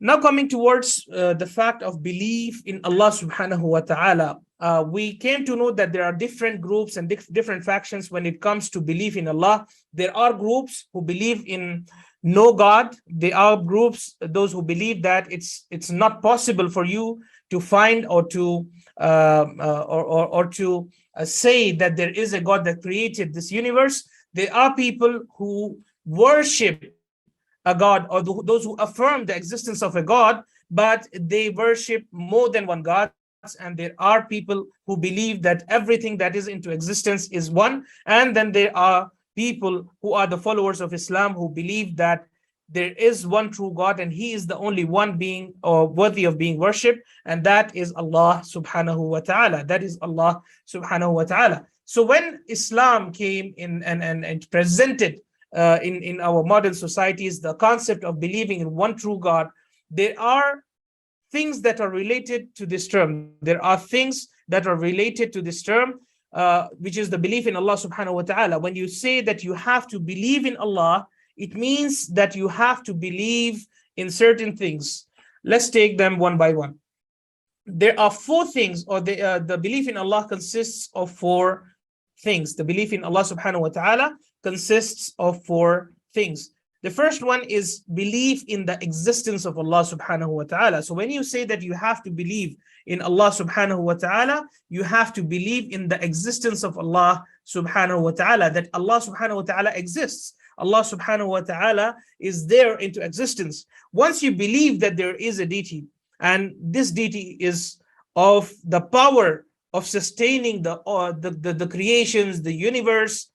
Now coming towards the fact of belief in Allah subhanahu wa ta'ala, we came to know that there are different groups and different factions when it comes to belief in Allah. There are groups who believe in no God. There are groups, those who believe that it's not possible for you to find or to say that there is a God that created this universe. There are people who worship a God, or those who affirm the existence of a God, but they worship more than one God. And there are people who believe that everything that is into existence is one. And then there are people who are the followers of Islam who believe that there is one true God and he is the only one being or worthy of being worshipped, and that is Allah subhanahu wa ta'ala. That is Allah subhanahu wa ta'ala. So when Islam came in and presented in our modern societies the concept of believing in one true God, there are things that are related to this term. There are things that are related to this term, which is the belief in Allah subhanahu wa ta'ala. When you say that you have to believe in Allah, it means that you have to believe in certain things. Let's take them one by one. There are four things, or the belief in Allah consists of four things. The belief in Allah subhanahu wa ta'ala consists of four things. The first one is belief in the existence of Allah subhanahu wa ta'ala. So when you say that you have to believe in Allah subhanahu wa ta'ala, you have to believe in the existence of Allah subhanahu wa ta'ala, that Allah subhanahu wa ta'ala exists. Allah subhanahu wa ta'ala is there into existence. Once you believe that there is a deity, and this deity is of the power of sustaining the creations, the universe,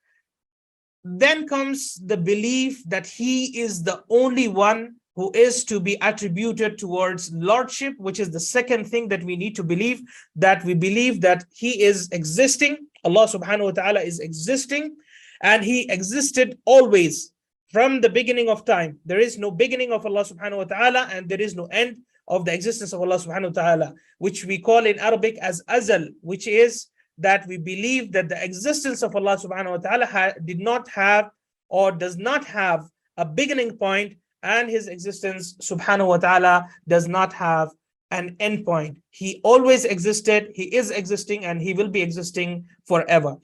then comes the belief that he is the only one who is to be attributed towards lordship, which is the second thing that we need to believe, that we believe that he is existing. Allah subhanahu wa ta'ala is existing, and he existed always from the beginning of time. There is no beginning of Allah subhanahu wa ta'ala, and there is no end of the existence of Allah subhanahu wa ta'ala, which we call in Arabic as azal, which is that we believe that the existence of Allah subhanahu wa ta'ala did not have or does not have a beginning point, and his existence subhanahu wa ta'ala does not have an end point. He always existed, he is existing, and he will be existing forever.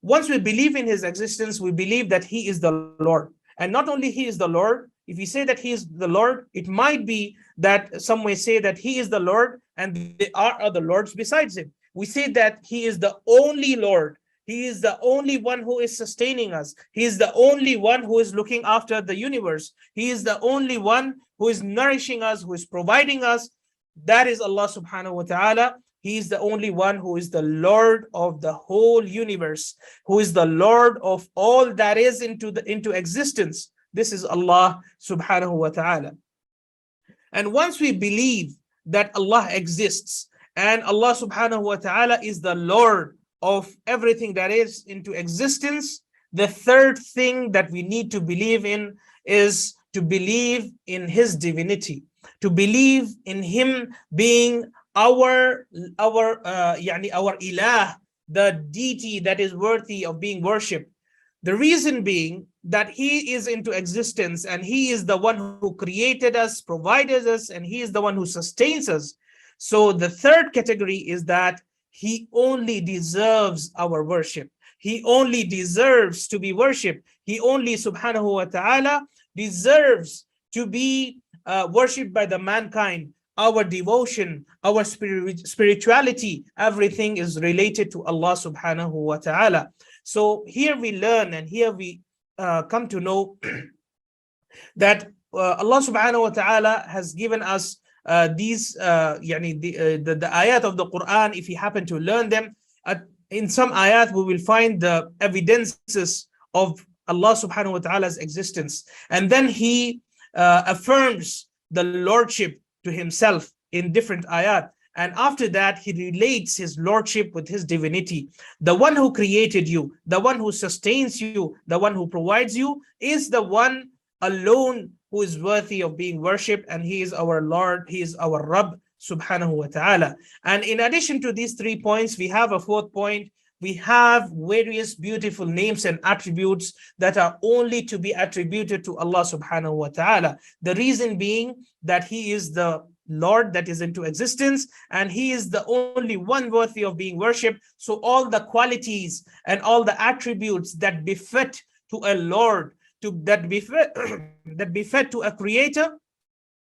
Once we believe in his existence, we believe that he is the Lord. And not only he is the Lord, if we say that he is the Lord, it might be that some may say that he is the Lord and there are other lords besides him. We say that he is the only Lord. He is the only one who is sustaining us. He is the only one who is looking after the universe. He is the only one who is nourishing us, who is providing us. That is Allah subhanahu wa ta'ala. He is the only one who is the Lord of the whole universe, who is the Lord of all that is into existence. This is Allah subhanahu wa ta'ala. And once we believe that Allah exists and Allah subhanahu wa ta'ala is the Lord of everything that is into existence, the third thing that we need to believe in is to believe in his divinity, to believe in him being our ilah, the deity that is worthy of being worshipped. The reason being that he is into existence and he is the one who created us, provided us, and he is the one who sustains us. So the third category is that he only deserves our worship. He only deserves to be worshipped. He only subhanahu wa ta'ala deserves to be worshipped by the mankind. Our devotion, our spirituality, everything is related to Allah subhanahu wa ta'ala. So here we learn and here we come to know that Allah subhanahu wa ta'ala has given us these the ayat of the Quran. If we happen to learn them, in some ayat we will find the evidences of Allah subhanahu wa ta'ala's existence, and then he affirms the lordship to himself in different ayat. And after that, he relates his lordship with his divinity. The one who created you, the one who sustains you, the one who provides you is the one alone who is worthy of being worshipped, and he is our Lord, he is our Rabb subhanahu wa ta'ala. And in addition to these 3 points, we have a fourth point, we have various beautiful names and attributes that are only to be attributed to Allah subhanahu wa ta'ala. The reason being that He is the Lord that is into existence, and He is the only one worthy of being worshipped. So all the qualities and all the attributes that befit to a Lord, that befit that befit to a creator,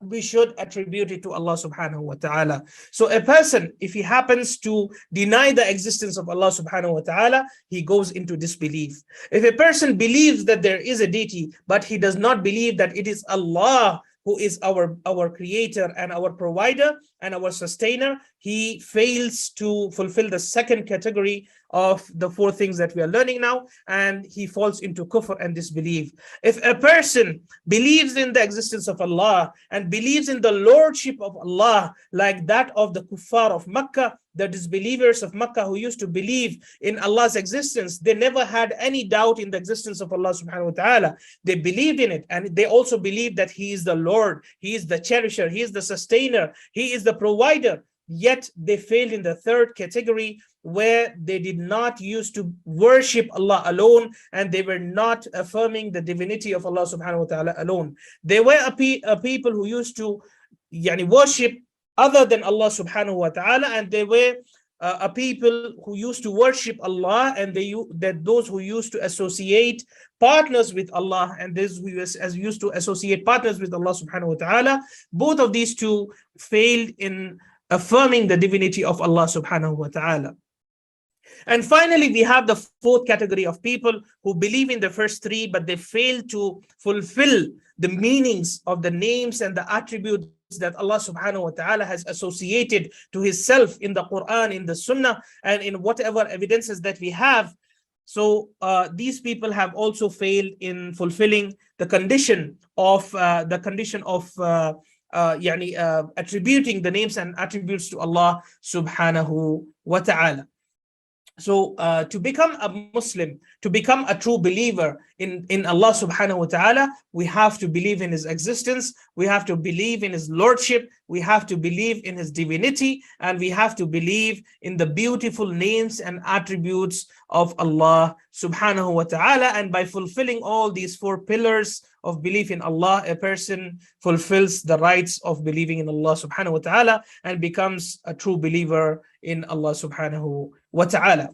we should attribute it to Allah subhanahu wa ta'ala. So a person, if he happens to deny the existence of Allah subhanahu wa ta'ala, he goes into disbelief. If a person believes that there is a deity, but he does not believe that it is Allah who is our creator and our provider and our sustainer, he fails to fulfill the second category of the four things that we are learning now, and he falls into kufr and disbelief. If a person believes in the existence of Allah and believes in the lordship of Allah, like that of the kuffar of Makkah, the disbelievers of Makkah who used to believe in Allah's existence, they never had any doubt in the existence of Allah subhanahu wa ta'ala. They believed in it, and they also believed that He is the Lord, He is the cherisher, He is the sustainer, He is the provider. Yet they failed in the third category, where they did not used to worship Allah alone, and they were not affirming the divinity of Allah subhanahu wa ta'ala alone. They were a people who used to worship other than Allah subhanahu wa ta'ala, and they were a people who used to worship Allah, and those who used to associate partners with Allah, and those who used to associate partners with Allah subhanahu wa ta'ala. Both of these two failed in affirming the divinity of Allah subhanahu wa ta'ala. And finally, we have the fourth category of people who believe in the first three, but they fail to fulfill the meanings of the names and the attributes that Allah subhanahu wa ta'ala has associated to Himself in the Quran, in the Sunnah, and in whatever evidences that we have. So these people have also failed in fulfilling the condition of attributing the names and attributes to Allah subhanahu wa ta'ala. So to become a Muslim, to become a true believer in Allah subhanahu wa ta'ala, we have to believe in His existence, we have to believe in His lordship, we have to believe in His divinity, and we have to believe in the beautiful names and attributes of Allah subhanahu wa ta'ala. And by fulfilling all these four pillars of belief in Allah, a person fulfills the rights of believing in Allah subhanahu wa ta'ala and becomes a true believer in Allah subhanahu wa ta'ala.